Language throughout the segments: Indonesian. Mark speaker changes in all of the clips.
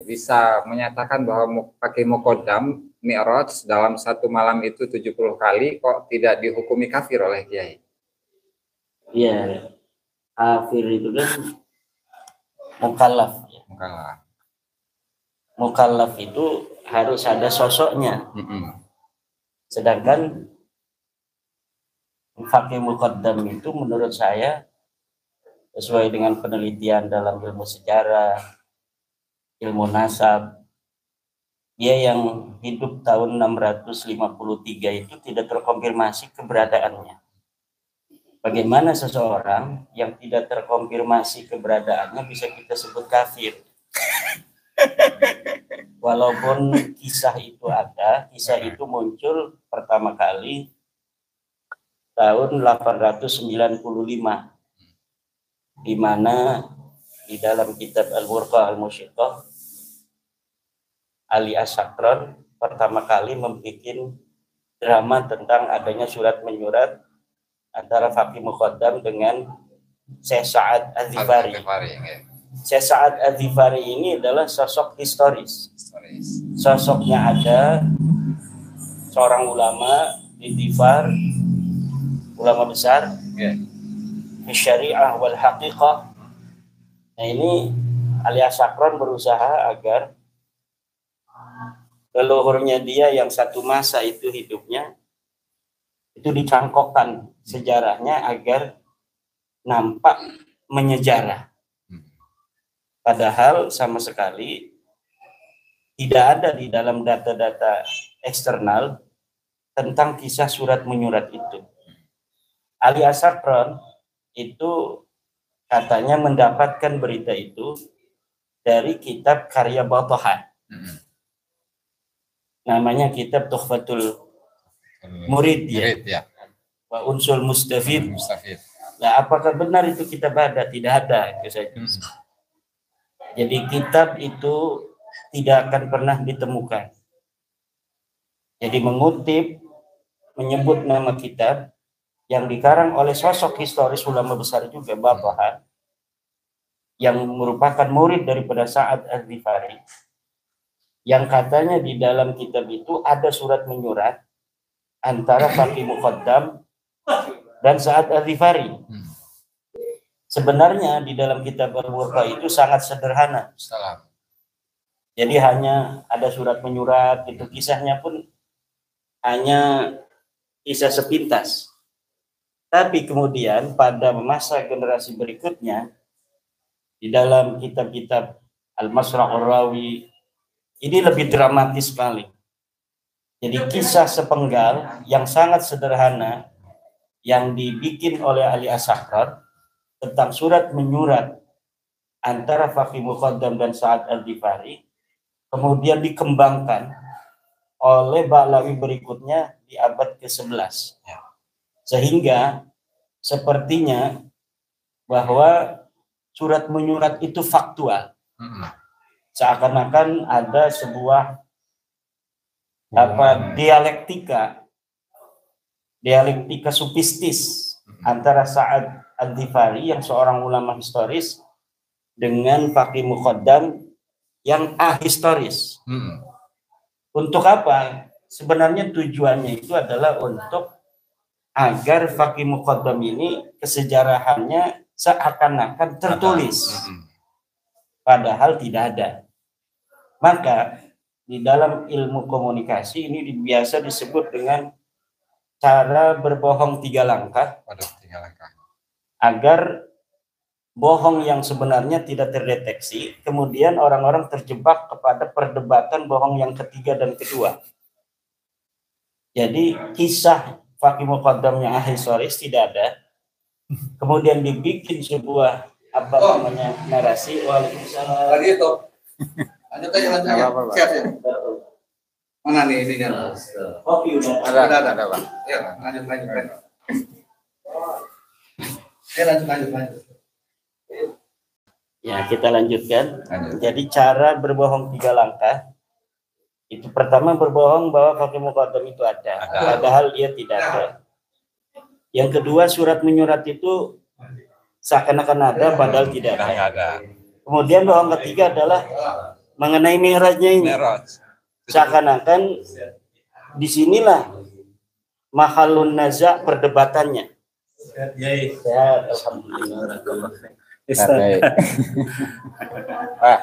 Speaker 1: bisa menyatakan bahwa pakai muqaddam mi'raj dalam satu malam itu 70 kali kok tidak dihukumi kafir oleh Kiai?
Speaker 2: Iya, kafir itu kan mukallaf.
Speaker 1: Mukallaf.
Speaker 2: Mukallaf itu harus ada sosoknya. Sedangkan pakai muqaddam itu menurut saya sesuai dengan penelitian dalam ilmu sejarah, ilmu nasab, dia yang hidup tahun 653 itu tidak terkonfirmasi keberadaannya. Bagaimana seseorang yang tidak terkonfirmasi keberadaannya bisa kita sebut kafir? Walaupun kisah itu ada, kisah itu muncul pertama kali tahun 895, di mana di dalam kitab Al-Burqa Al-Musyiqah, Ali As-Sakran pertama kali membuat drama tentang adanya surat menyurat antara Faqih Muqaddam dengan Syekh Sa'ad Az-Zifari. Syekh Sa'ad Az-Zifari ini adalah sosok historis. Sosoknya ada seorang ulama di Zifar, ulama besar, syariah wal haqiqah. Nah ini Ali As-Sakran berusaha agar leluhurnya dia yang satu masa itu hidupnya itu dicangkokkan sejarahnya agar nampak menyejarah. Padahal sama sekali tidak ada di dalam data-data eksternal tentang kisah surat menyurat itu. Ali As-Sakran itu katanya mendapatkan berita itu dari kitab karya Batahan. Namanya kitab Tuhfatul Murid ya. Wa Unsul Mustafid. Nah, apakah benar itu kitab ada? Tidak ada. Jadi kitab itu tidak akan pernah ditemukan. Jadi mengutip, menyebut nama kitab yang dikarang oleh sosok historis ulama besar juga, Batahan, yang merupakan murid daripada Sa'ad Az-Zifari, yang katanya di dalam kitab itu ada surat menyurat antara Faqih Muqaddam dan Sa'ad Az-Zifari. Sebenarnya di dalam kitab Al-Burqa itu sangat sederhana. Jadi hanya ada surat menyurat, itu kisahnya pun hanya kisah sepintas. Tapi kemudian pada masa generasi berikutnya, di dalam kitab-kitab Al-Masra'ur Rawi, ini lebih dramatis sekali. Jadi kisah sepenggal yang sangat sederhana yang dibikin oleh Ali As-Sakran tentang surat menyurat antara Faqih Muqaddam dan Sa'ad Az-Zifari kemudian dikembangkan oleh Ba'lawi berikutnya di abad ke-11. Sehingga sepertinya bahwa surat menyurat itu faktual. Seakan-akan ada sebuah dialektika sufistis antara Sa'ad Az-Zifari yang seorang ulama historis dengan Faqih Muqaddam yang ahistoris. Untuk apa? Sebenarnya tujuannya itu adalah untuk agar Faqih Muqaddam ini kesejarahannya seakan-akan tertulis, padahal tidak ada. Maka di dalam ilmu komunikasi ini biasa disebut dengan cara berbohong 3 langkah. Agar bohong yang sebenarnya tidak terdeteksi, kemudian orang-orang terjebak kepada perdebatan bohong yang ketiga dan kedua. Jadi kisah Faqih Muqaddam yang ahistoris tidak ada, kemudian dibikin sebuah narasi. Waalaikumsalam. Lagi itu. Lanjut aja. Siap. Mana nih ininya? Kopi udah ada Pak. Ya, lanjut. Lanjut. Ya, kita lanjutkan. Jadi cara berbohong 3 langkah. Itu pertama berbohong bahwa Faqih Muqaddam itu ada, padahal dia tidak ada. Yang kedua, surat menyurat itu seakan-akan ada, padahal tidak ada. Kemudian bohong ketiga adalah mengenai mi'rajnya ini.
Speaker 1: Mi'raj.
Speaker 2: Seakan-akan disinilah mahalun naza perdebatannya. Ya, alhamdulillah.
Speaker 1: Baik. Pak.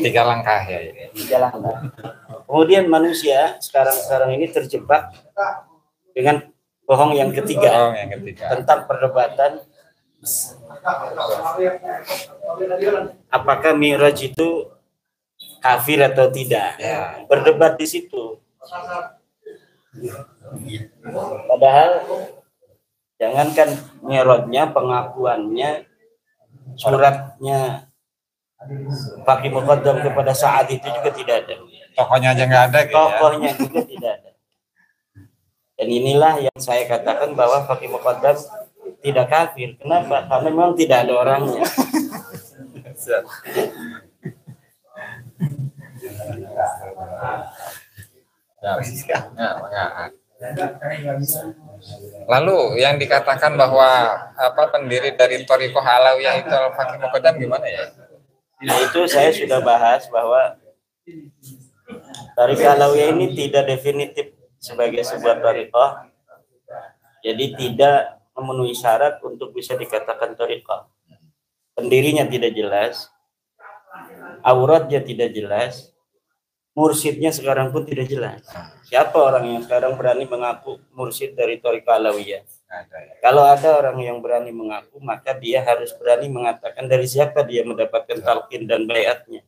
Speaker 1: Tiga langkah ya ini.
Speaker 2: Tiga langkah. Kemudian manusia sekarang ini terjebak dengan bohong yang ketiga.
Speaker 1: Bohong yang ketiga.
Speaker 2: Tentang perdebatan apakah Mi'raj itu kafir atau tidak.
Speaker 1: Ya.
Speaker 2: Berdebat di situ. Padahal jangankan Mi'rajnya, pengakuannya, suratnya Fakih Muqaddam kepada Sa'ad itu juga tidak ada.
Speaker 1: Tokohnya aja nggak ada gitu.
Speaker 2: Tokohnya juga tidak ada. Dan inilah yang saya katakan bahwa Fakih Muqaddam tidak kafir. Kenapa? Karena memang tidak ada orangnya.
Speaker 1: Lalu yang dikatakan bahwa pendiri dari Thariqah Alawiyah itu Fakih Muqaddam gimana ya?
Speaker 2: Nah, itu saya sudah bahas bahwa Thariqah Alawiyah ini tidak definitif sebagai sebuah thariqah. Jadi tidak memenuhi syarat untuk bisa dikatakan thariqah. Pendirinya tidak jelas, auratnya tidak jelas, mursyidnya sekarang pun tidak jelas. Siapa orang yang sekarang berani mengaku mursyid dari Thariqah Alawiyah? Kalau ada orang yang berani mengaku, maka dia harus berani mengatakan dari siapa dia mendapatkan talqin dan baiatnya.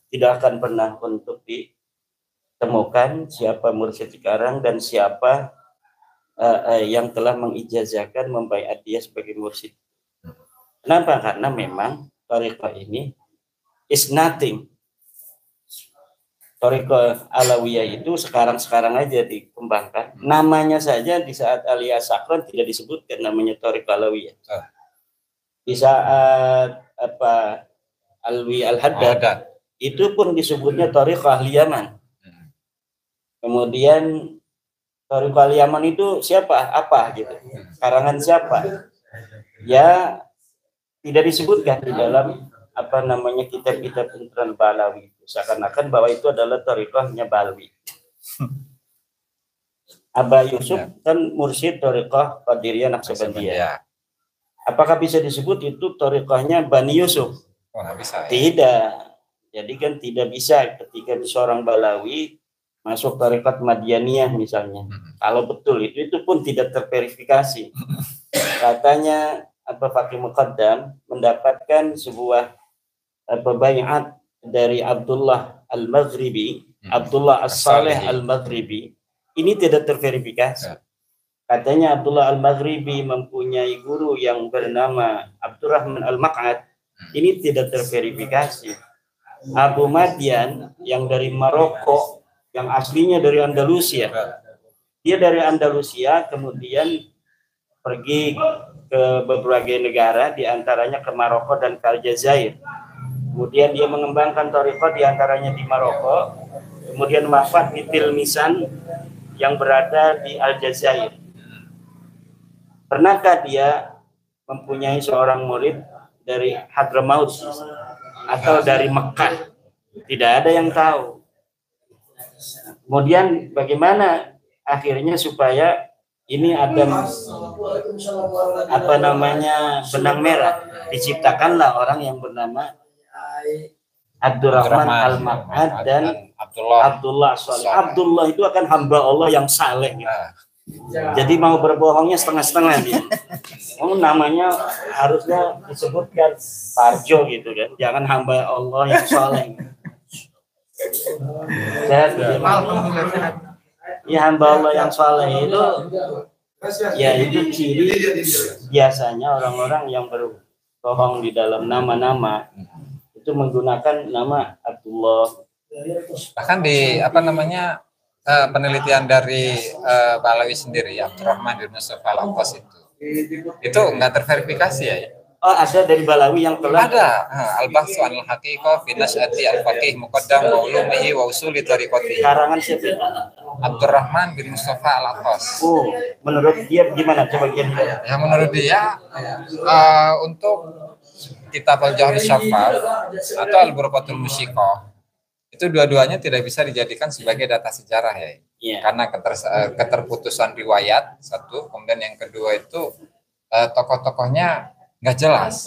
Speaker 2: Tidak akan pernah untuk ditemukan siapa mursyid sekarang dan siapa yang telah mengijazahkan membaiat dia sebagai mursyid. Kenapa? Karena memang Thariqah ini is nothing. Thariqah Alawiyah itu sekarang aja dikembangkan. Namanya saja di saat Aliyah Sakron tidak disebutkan namanya Thariqah Alawiyah. Di saat Alwi Al-Haddad itu pun disebutnya Thariqah Al-Yaman. Kemudian Thariqah Al-Yaman itu siapa? Apa gitu? Karangan siapa? Ya tidak disebutkan di dalam kitab-kitab Intran Balawi. Seakan-akan bahwa itu adalah thariqahnya Balwi. Aba Yusuf kan mursyid thariqah Qadiriyah Naqsabandiyah. Apakah bisa disebut itu thariqahnya Bani Yusuf?
Speaker 1: Oh, bisa, ya?
Speaker 2: Tidak. Jadi kan tidak bisa ketika seorang Balawi masuk thariqat Madianiyah misalnya. Kalau betul itu pun tidak terverifikasi. Katanya Fakih Muqaddam mendapatkan sebuah baiat dari Abdullah Al-Maghribi, Abdullah As-Saleh Al-Maghribi. Ini tidak terverifikasi. Katanya Abdullah Al-Maghribi mempunyai guru yang bernama Abdurrahman Al-Maq'ad. Ini tidak terverifikasi. Abu Madian yang dari Maroko, yang aslinya dari Andalusia. Dia dari Andalusia kemudian pergi ke berbagai negara, diantaranya ke Maroko dan ke Aljazair. Kemudian dia mengembangkan thariqah diantaranya di Maroko, kemudian wafat di Tilmisan yang berada di Aljazair. Pernahkah dia mempunyai seorang murid dari Hadramaut atau dari Mekah? Tidak ada yang tahu. Kemudian bagaimana akhirnya supaya ini ada benang merah, diciptakanlah orang yang bernama Abdurrahman Al-Maq'ad dan Abdullah Saleh. Abdullah itu akan hamba Allah yang saleh. Jadi mau berbohongnya setengah-setengah dia. Namanya harusnya disebutkan Parjo gitu kan. Jangan hamba Allah yang saleh. Ya hamba Allah yang saleh itu ya itu ciri biasanya orang-orang yang berbohong di dalam nama-nama itu menggunakan nama Abdullah.
Speaker 1: Bahkan di penelitian dari Balawi sendiri, Abdurrahman bin Yusuf Al-Aqqas itu nggak terverifikasi ya?
Speaker 2: Oh, ada dari Balawi yang telah
Speaker 1: Ada. Al-Bahsu anil Haqiqah fi Nasyati al-Faqih Muqaddam wa Ulumihi wa Usuli Tariqati.
Speaker 2: karangan siapa itu?
Speaker 1: Abdurrahman bin Mustafa Al-Atas.
Speaker 2: Oh, menurut dia gimana? Coba dia.
Speaker 1: Yang menurut dia untuk kitab Al-Jawhar Syafaf atau Al-Burqatul Musyiqah itu dua-duanya tidak bisa dijadikan sebagai data sejarah ya.
Speaker 2: Iya.
Speaker 1: Karena keterputusan riwayat satu, kemudian yang kedua itu tokoh-tokohnya nggak jelas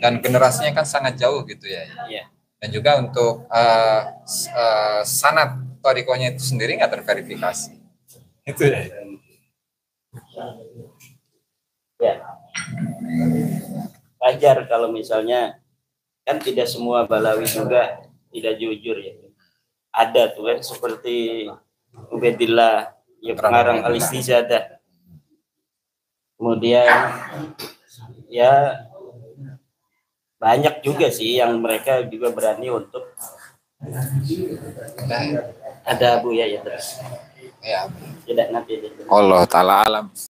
Speaker 1: dan generasinya kan sangat jauh gitu ya.
Speaker 2: Iya.
Speaker 1: Dan juga untuk sanad thariqahnya itu sendiri nggak terverifikasi. Itu ya.
Speaker 2: Ya. Wajar kalau misalnya kan tidak semua Balawi juga tidak jujur ya. Ada tuh kan seperti Ubaidillah yang pengarang Al-Istizadah. Kemudian ya banyak juga sih yang mereka juga berani untuk ada Bu ya terus.
Speaker 1: Ya.
Speaker 2: Tidak nanti.
Speaker 1: Allah taala alam.